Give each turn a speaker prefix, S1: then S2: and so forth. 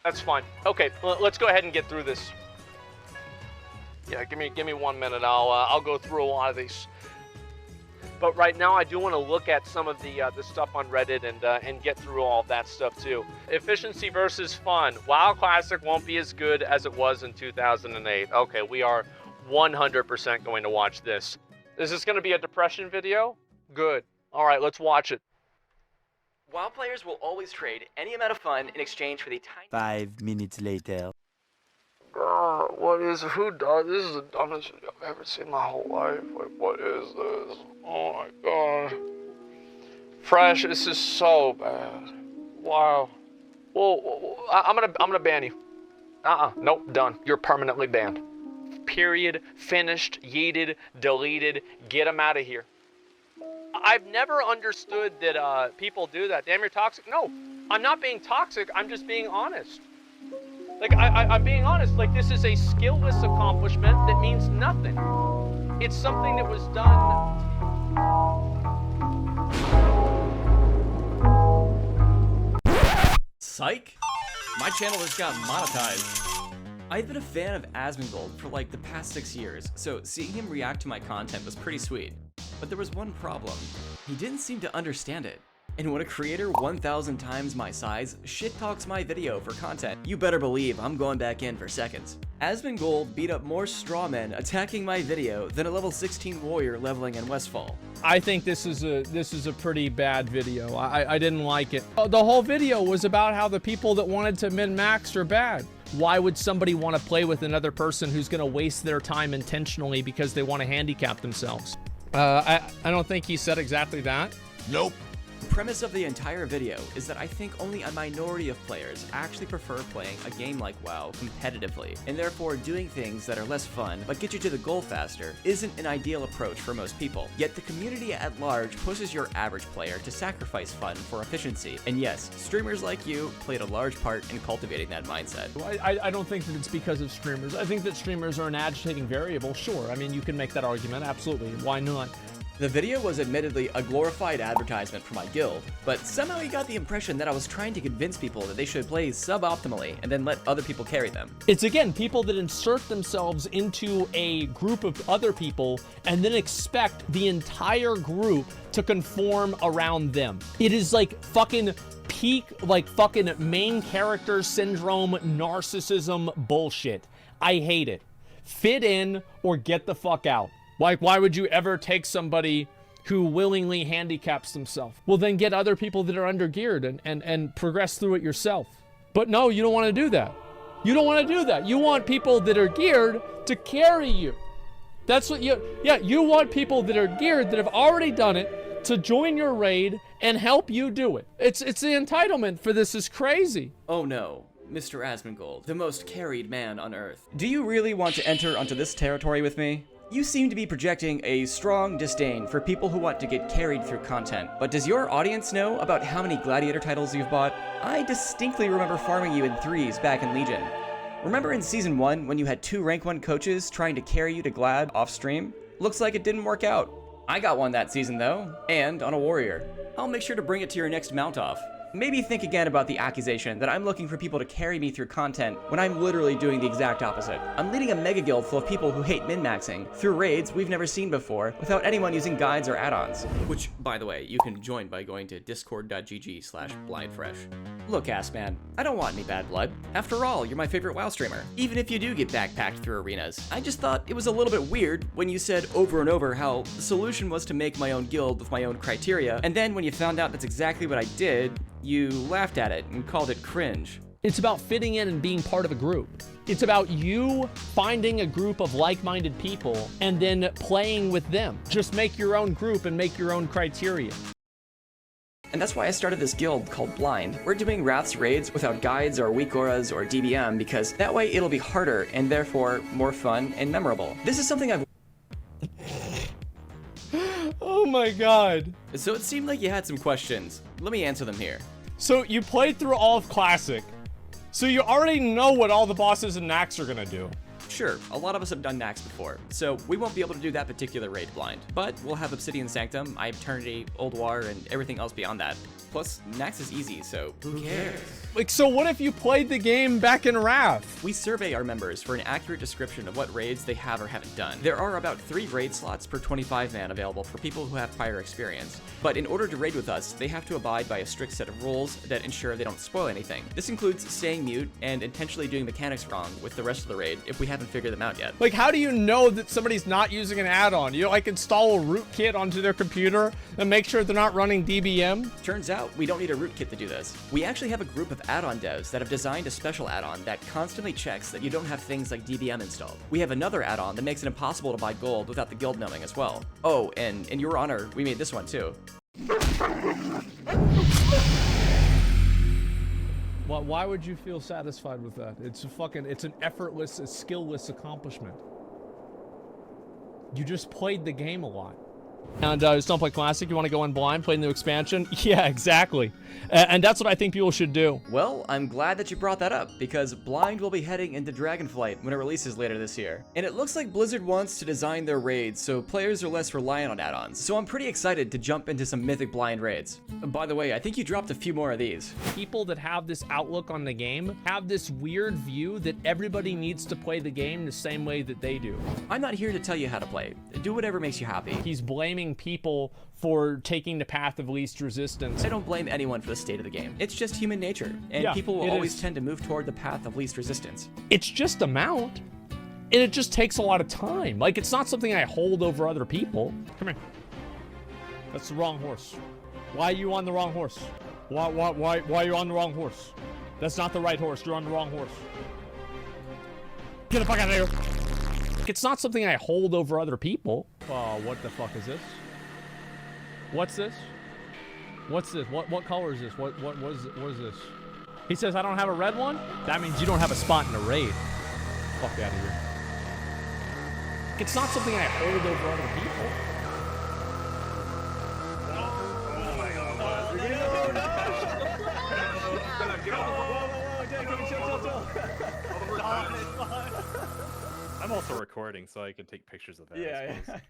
S1: That's fine. Okay, let's go ahead and get through this. Yeah, give me 1 minute. I'll go through a lot of these. But right now, I do want to look at some of the stuff on Reddit and get through all of that stuff too. Efficiency versus fun. WoW Classic won't be as good as it was in 2008. Okay, we are 100% going to watch this. Is this going to be a depression video? Good. All right, let's watch it.
S2: WoW players will always trade any amount of fun in exchange for the tiny...
S3: 5 minutes later.
S1: Who does? This is the dumbest video I've ever seen in my whole life. Like, what is this? Oh my god. Fresh, this is so bad. Wow. Well, I'm gonna ban you. Nope, done. You're permanently banned. Period, finished, yeeted, deleted, get him out of here. I've never understood that people do that. Damn, you're toxic. No, I'm not being toxic, I'm just being honest. Like, I'm being honest, like, this is a skillless accomplishment that means nothing. It's something that was done.
S4: Psych? My channel just got monetized. I've been a fan of Asmongold for like the past 6 years, so seeing him react to my content was pretty sweet. But there was one problem. He didn't seem to understand it. And when a creator 1,000 times my size shit talks my video for content, you better believe I'm going back in for seconds. Asmongold beat up more strawmen attacking my video than a level 16 warrior leveling in Westfall.
S5: I think this is a pretty bad video. I didn't like it. The whole video was about how the people that wanted to min-max are bad. Why would somebody want to play with another person who's going to waste their time intentionally because they want to handicap themselves? I don't think he said exactly that.
S3: Nope.
S4: The premise of the entire video is that I think only a minority of players actually prefer playing a game like WoW competitively, and therefore doing things that are less fun but get you to the goal faster isn't an ideal approach for most people. Yet the community at large pushes your average player to sacrifice fun for efficiency, and yes, streamers like you played a large part in cultivating that mindset.
S5: I don't think that it's because of streamers. I think that streamers are an agitating variable, sure. I mean, you can make that argument, absolutely. Why not?
S4: The video was admittedly a glorified advertisement for my guild, but somehow he got the impression that I was trying to convince people that they should play suboptimally and then let other people carry them.
S5: It's again, people that insert themselves into a group of other people and then expect the entire group to conform around them. It is like fucking peak, like fucking main character syndrome, narcissism bullshit. I hate it. Fit in or get the fuck out. Like, why would you ever take somebody who willingly handicaps themselves? Well, then get other people that are undergeared and progress through it yourself. But no, you don't want to do that. You don't want to do that. You want people that are geared to carry you. That's what you want people that are geared, that have already done it, to join your raid and help you do it. It's the entitlement for this is crazy.
S4: Oh no. Mr. Asmongold, the most carried man on Earth. Do you really want to enter onto this territory with me? You seem to be projecting a strong disdain for people who want to get carried through content, but does your audience know about how many Gladiator titles you've bought? I distinctly remember farming you in 3s back in Legion. Remember in Season 1 when you had 2 rank 1 coaches trying to carry you to Glad off stream? Looks like it didn't work out. I got one that season though, and on a warrior. I'll make sure to bring it to your next mount off. Maybe think again about the accusation that I'm looking for people to carry me through content when I'm literally doing the exact opposite. I'm leading a mega guild full of people who hate min-maxing through raids we've never seen before without anyone using guides or add-ons. Which, by the way, you can join by going to discord.gg/blindfresh. Look, Assman, I don't want any bad blood. After all, you're my favorite WoW streamer, even if you do get backpacked through arenas. I just thought it was a little bit weird when you said over and over how the solution was to make my own guild with my own criteria, and then when you found out that's exactly what I did, you laughed at it and called it cringe.
S5: It's about fitting in and being part of a group. It's about you finding a group of like-minded people and then playing with them. Just make your own group and make your own criteria.
S4: And that's why I started this guild called Blind. We're doing Wrath's raids without guides or weak auras or DBM because that way it'll be harder and therefore more fun and memorable. This is something I've...
S5: Oh my god.
S4: So it seemed like you had some questions. Let me answer them here.
S5: So you played through all of Classic. So you already know what all the bosses in Nax are gonna do.
S4: Sure, a lot of us have done Nax before, so we won't be able to do that particular raid blind. But we'll have Obsidian Sanctum, Eye of Eternity, Old War, and everything else beyond that. Plus, Nax is easy, so who cares?
S5: Like, so what if you played the game back in Wrath?
S4: We survey our members for an accurate description of what raids they have or haven't done. There are about 3 raid slots per 25 man available for people who have prior experience, but in order to raid with us, they have to abide by a strict set of rules that ensure they don't spoil anything. This includes staying mute and intentionally doing mechanics wrong with the rest of the raid if we haven't figured them out yet.
S5: Like, how do you know that somebody's not using an add-on? You like install a rootkit onto their computer and make sure they're not running DBM?
S4: Turns out we don't need a rootkit to do this. We actually have a group of add-on devs that have designed a special add-on that constantly checks that you don't have things like DBM installed. We have another add-on that makes it impossible to buy gold without the guild knowing as well. Oh, and in your honor, we made this one too.
S5: Well, why would you feel satisfied with that? It's an effortless, a skillless accomplishment. You just played the game a lot. And just don't play Classic, you want to go in blind, play the new expansion? Yeah, exactly. And that's what I think people should do.
S4: Well, I'm glad that you brought that up, because Blind will be heading into Dragonflight when it releases later this year. And it looks like Blizzard wants to design their raids so players are less reliant on add-ons, so I'm pretty excited to jump into some mythic Blind raids. By the way, I think you dropped a few more of these.
S5: People that have this outlook on the game have this weird view that everybody needs to play the game the same way that they do.
S4: I'm not here to tell you how to play. Do whatever makes you happy.
S5: He's blaming people for taking the path of least resistance.
S4: I don't blame anyone for the state of the game. It's just human nature, and
S5: Yeah,
S4: people will
S5: it
S4: always
S5: is.
S4: tend to move toward the path of least resistance.
S5: It's just a mount, and it just takes a lot of time. Like, it's not something I hold over other people. Come here. That's the wrong horse. Why are you on the wrong horse? Why are you on the wrong horse? That's not the right horse. You're on the wrong horse. Get the fuck out of here. It's not something I hold over other people. Oh, what the fuck is this? What's this? What's this? What color is this? What is this? He says I don't have a red one? That means you don't have a spot in the raid. Fuck out of here. It's not something I hold over other people.
S3: I'm also recording, so I can take pictures of that. I suppose.